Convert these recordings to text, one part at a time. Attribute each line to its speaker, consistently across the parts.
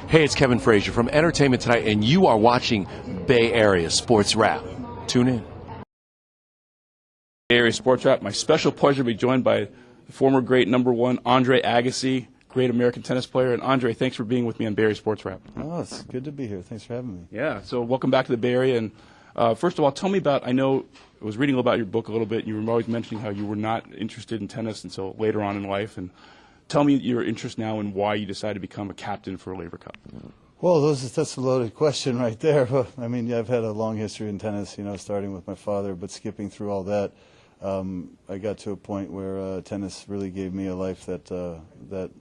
Speaker 1: Hey, it's Kevin Frazier from Entertainment Tonight, and you are watching Bay Area Sports Wrap. Tune in.
Speaker 2: Bay Area Sports Wrap. My special pleasure to be joined by the former great #1 Andre Agassi, great American tennis player. And Andre, thanks for being with me on Bay Area Sports Wrap.
Speaker 3: Oh, it's good to be here. Thanks for having me.
Speaker 2: Yeah, so welcome back to the Bay Area. And first of all, tell me about, I know I was reading about your book a little bit, and you were always mentioning how you were not interested in tennis until later on in life. And tell me your interest now and why you decided to become a captain for Laver Cup.
Speaker 3: Well, that's a loaded question right there. I mean, yeah, I've had a long history in tennis, starting with my father, but skipping through all that, I got to a point where tennis really gave me a life that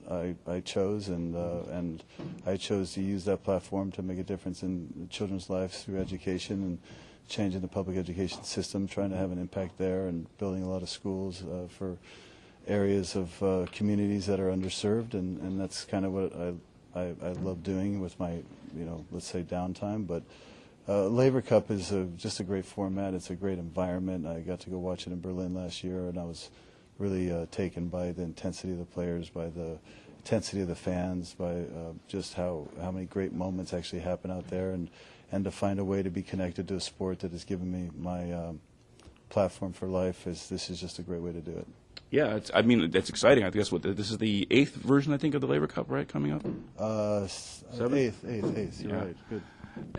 Speaker 3: I chose, and I chose to use that platform to make a difference in children's lives through education and changing the public education system, trying to have an impact there, and building a lot of schools for areas of communities that are underserved, and that's kind of what I love doing with my, let's say downtime. But Laver Cup is just a great format. It's a great environment. I got to go watch it in Berlin last year, and I was really taken by the intensity of the players, by the intensity of the fans, by just how many great moments actually happen out there, and to find a way to be connected to a sport that has given me my platform for life. This is just a great way to do it.
Speaker 2: Yeah, it's exciting. I guess this is the 8th version, I think, of the Laver Cup, right, coming up?
Speaker 3: Eighth. You're right. Good.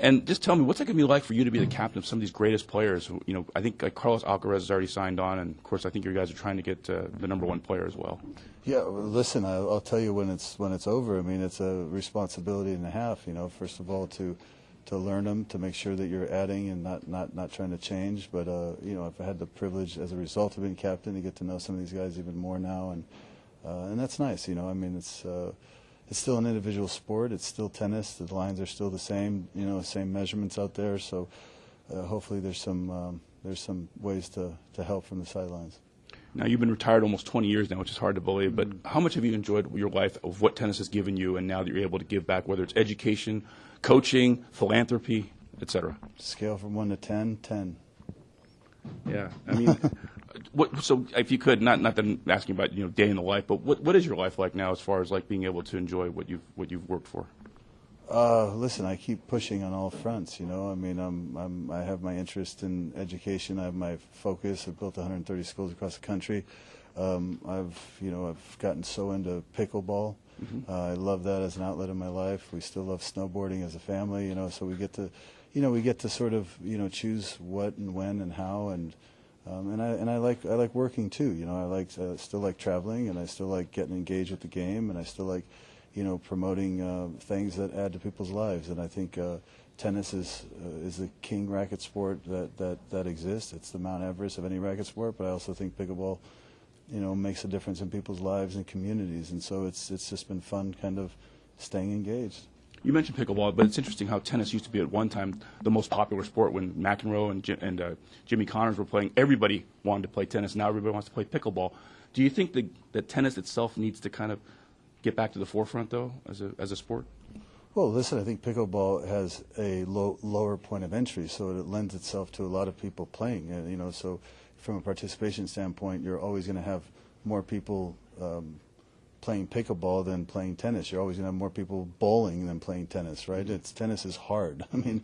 Speaker 2: And just tell me, what's it going to be like for you to be the captain of some of these greatest players? I think Carlos Alcaraz has already signed on, and of course, I think you guys are trying to get the #1 player as well.
Speaker 3: Yeah, well, listen, I'll tell you when it's over. I mean, it's a responsibility and a half. First of all, to learn them, to make sure that you're adding and not trying to change. But I've had the privilege as a result of being captain to get to know some of these guys even more now, and that's nice. It's still an individual sport. It's still tennis. The lines are still the same. Same measurements out there. So hopefully there's some ways to help from the sidelines.
Speaker 2: Now, you've been retired almost 20 years now, which is hard to believe, but how much have you enjoyed your life of what tennis has given you, and now that you're able to give back, whether it's education, coaching, philanthropy, etc.?
Speaker 3: Scale from 1 to 10, 10.
Speaker 2: Yeah, I mean, so if you could, not that I'm asking about day in the life, but what is your life like now as far as like being able to enjoy what you've worked for?
Speaker 3: Listen, I keep pushing on all fronts. I have my interest in education. I have my focus. I've built 130 schools across the country. I've gotten so into pickleball.
Speaker 2: Mm-hmm.
Speaker 3: I love that as an outlet in my life. We still love snowboarding as a family. So we get to sort of choose what and when and how, and I like working too. I still like traveling, and I still like getting engaged with the game, and I still like promoting things that add to people's lives. And I think tennis is the king racket sport that exists. It's the Mount Everest of any racket sport. But I also think pickleball, makes a difference in people's lives and communities. And so it's just been fun, kind of staying engaged.
Speaker 2: You mentioned pickleball, but it's interesting how tennis used to be at one time the most popular sport. When McEnroe and Jimmy Connors were playing, everybody wanted to play tennis. Now everybody wants to play pickleball. Do you think that tennis itself needs to kind of get back to the forefront, though, as a sport?
Speaker 3: Well, listen, I think pickleball has a lower point of entry, so it lends itself to a lot of people playing. So from a participation standpoint, you're always going to have more people playing pickleball than playing tennis. You're always going to have more people bowling than playing tennis, right? Tennis is hard. I mean,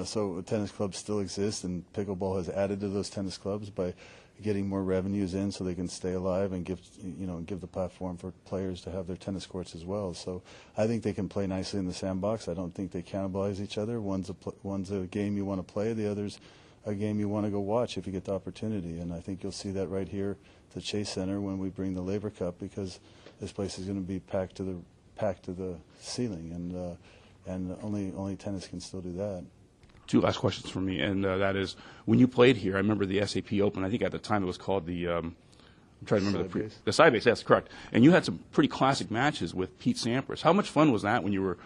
Speaker 3: so tennis clubs still exist, and pickleball has added to those tennis clubs by getting more revenues in so they can stay alive and give the platform for players to have their tennis courts as well. So I think they can play nicely in the sandbox. I don't think they cannibalize each other. One's a game you want to play, the other's a game you want to go watch if you get the opportunity. And I think you'll see that right here at the Chase Center when we bring the Laver Cup, because this place is going to be packed to the ceiling, and only tennis can still do that.
Speaker 2: Two last questions for me, and that is, when you played here, I remember the SAP Open. I think at the time it was called I'm trying to remember the Sybase. Yes, correct. And you had some pretty classic matches with Pete Sampras. How much fun was that when you were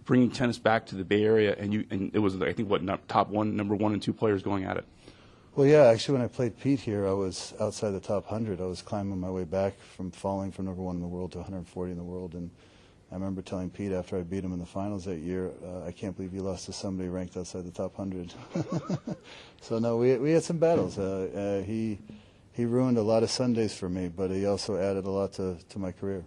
Speaker 2: bringing tennis back to the Bay Area, and it was, I think, top number 1 and 2 players going at it?
Speaker 3: Well, yeah, actually, when I played Pete here, I was outside the top 100. I was climbing my way back from falling from number 1 in the world to 140 in the world, and I remember telling Pete after I beat him in the finals that year, I can't believe you lost to somebody ranked outside the top 100. So no, we had some battles. He ruined a lot of Sundays for me, but he also added a lot to my career.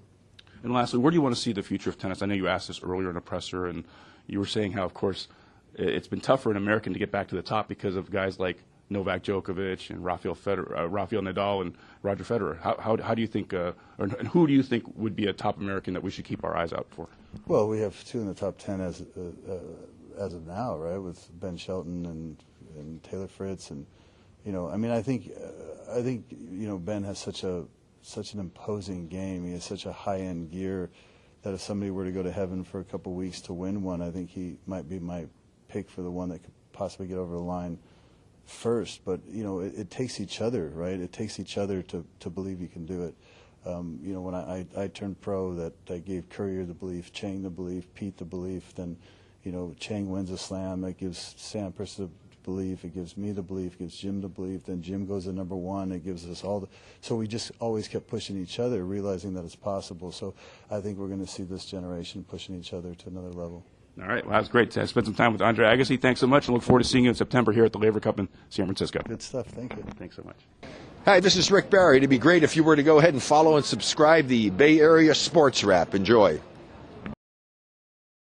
Speaker 2: And lastly, where do you want to see the future of tennis? I know you asked this earlier in a presser, and you were saying how, of course, it's been tough for an American to get back to the top because of guys like Novak Djokovic and Rafael Nadal and Roger Federer. How do you think, and who do you think would be a top American that we should keep our eyes out for?
Speaker 3: Well, we have 2 in the top 10 as of now, right, with Ben Shelton and Taylor Fritz, and I think Ben has such an imposing game. He has such a high-end gear that if somebody were to go to heaven for a couple weeks to win one, I think he might be my pick for the one that could possibly get over the line first. But it takes each other, right? It takes each other to believe you can do it. When I turned pro, that I gave Courier the belief, Chang the belief, Pete the belief. Then Chang wins a slam, that gives Sampras the belief, it gives me the belief, it gives Jim the belief, then Jim goes to number 1, it gives us all so we just always kept pushing each other, realizing that it's possible. So I think we're going to see this generation pushing each other to another level.
Speaker 2: All right, well, that was great. I spent some time with Andre Agassi. Thanks so much, and look forward to seeing you in September here at the Laver Cup in San Francisco.
Speaker 3: Good stuff, thank you.
Speaker 2: Thanks so much.
Speaker 4: Hi, this is Rick Barry. It'd be great if you were to go ahead and follow and subscribe the Bay Area Sports Wrap. Enjoy.